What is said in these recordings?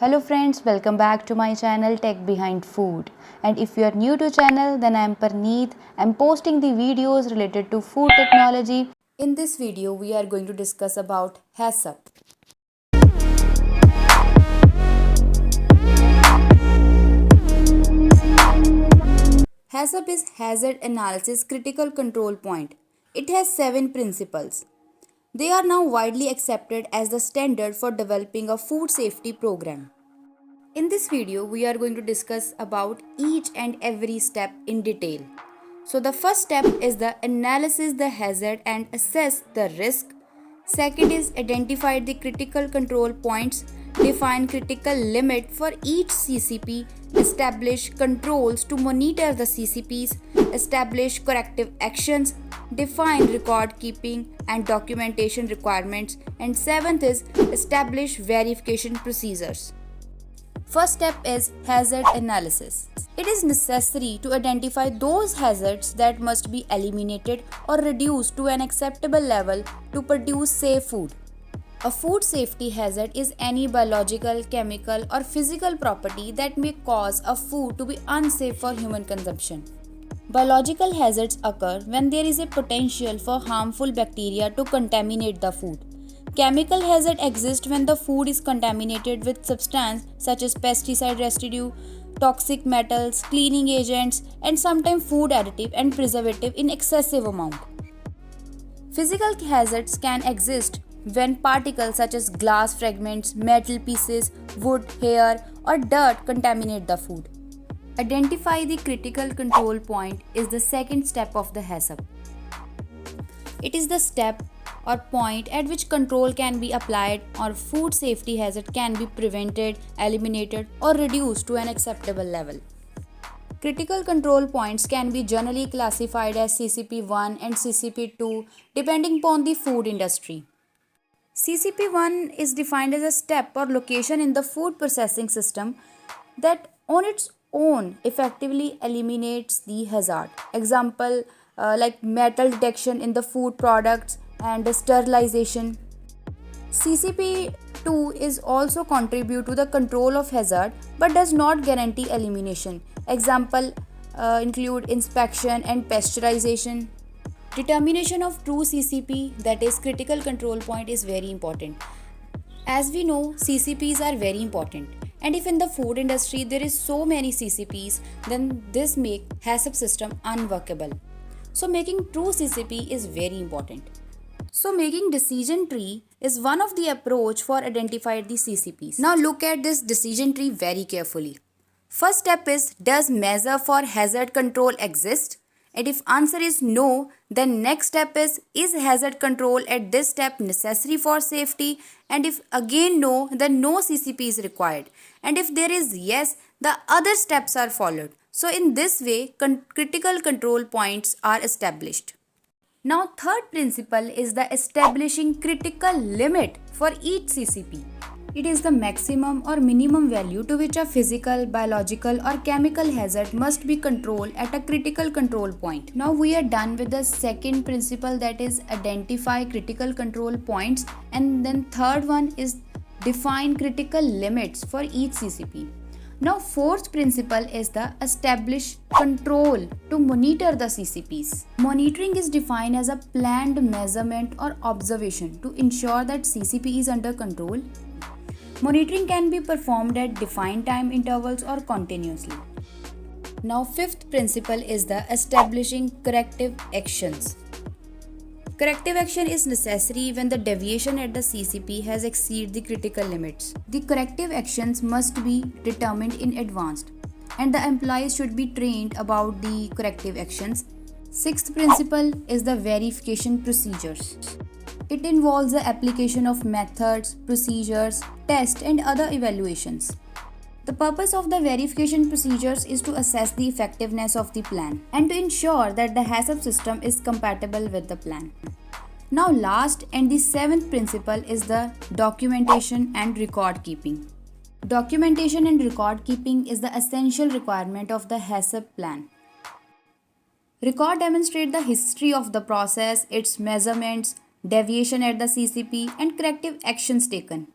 Hello friends, welcome back to my channel Tech Behind Food. And if you are new to channel, then I am Parneet. I am posting the videos related to food technology. In this video, we are going to discuss about HACCP. HACCP is Hazard Analysis Critical Control Point. It has 7 principles. They are now widely accepted as the standard for developing a food safety program. In this video, we are going to discuss about each and every step in detail. So the first step is the analysis the hazard and assess the risk. Second is identify the critical control points, define critical limit for each CCP, establish controls to monitor the CCPs, establish corrective actions, define record keeping and documentation requirements, and seventh is establish verification procedures. First step is hazard analysis. It is necessary to identify those hazards that must be eliminated or reduced to an acceptable level to produce safe food. A food safety hazard is any biological, chemical, or physical property that may cause a food to be unsafe for human consumption. Biological hazards occur when there is a potential for harmful bacteria to contaminate the food. Chemical hazard exists when the food is contaminated with substance such as pesticide residue, toxic metals, cleaning agents, and sometimes food additive and preservative in excessive amount. Physical hazards can exist when particles such as glass fragments, metal pieces, wood, hair, or dirt contaminate the food. Identify the critical control point is the second step of the HACCP. It is the step or point at which control can be applied or food safety hazard can be prevented, eliminated, or reduced to an acceptable level. Critical control points can be generally classified as CCP1 and CCP2 depending upon the food industry. CCP1 is defined as a step or location in the food processing system that on its own effectively eliminates the hazard. Example like metal detection in the food products and sterilization. CCP2 is also contribute to the control of hazard but does not guarantee elimination. Example include inspection and pasteurization. Determination of true CCP, that is critical control point, is very important. As we know, CCPs are very important, and if in the food industry there is so many CCPs, then this make HACCP system unworkable. So making true CCP is very important. So making decision tree is one of the approach for identify the CCPs. Now look at this decision tree very carefully. First step is, does measure for hazard control exist? And if answer is no, then next step is hazard control at this step necessary for safety? And if again no, then no CCP is required. And if there is yes, the other steps are followed. So in this way, critical control points are established. Now third principle is the establishing critical limit for each CCP. It is the maximum or minimum value to which a physical, biological or chemical hazard must be controlled at a critical control point. Now we are done with the second principle, that is identify critical control points, and then third one is define critical limits for each CCP. Now fourth principle is the establish control to monitor the CCPs. Monitoring is defined as a planned measurement or observation to ensure that CCP is under control. Monitoring can be performed at defined time intervals or continuously. Now fifth principle is the establishing corrective actions. Corrective action is necessary when the deviation at the CCP has exceeded the critical limits. The corrective actions must be determined in advance, and the employees should be trained about the corrective actions. Sixth principle is the verification procedures. It involves the application of methods, procedures, tests, and other evaluations. The purpose of the verification procedures is to assess the effectiveness of the plan and to ensure that the HACCP system is compatible with the plan. Now last and the seventh principle is the documentation and record keeping. Documentation and record keeping is the essential requirement of the HACCP plan. Record demonstrate the history of the process, its measurements, deviation at the CCP, and corrective actions taken.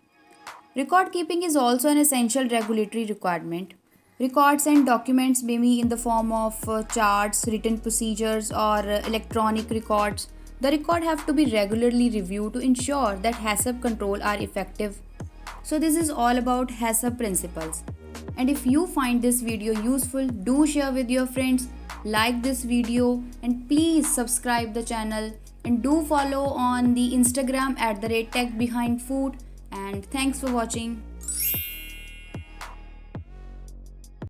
Record keeping is also an essential regulatory requirement. Records and documents may be in the form of charts, written procedures, or electronic records. The record have to be regularly reviewed to ensure that HACCP control are effective. So this is all about HACCP principles. And if you find this video useful, do share with your friends, like this video, and please subscribe the channel, and do follow on the Instagram @techbehindfood. And thanks for watching.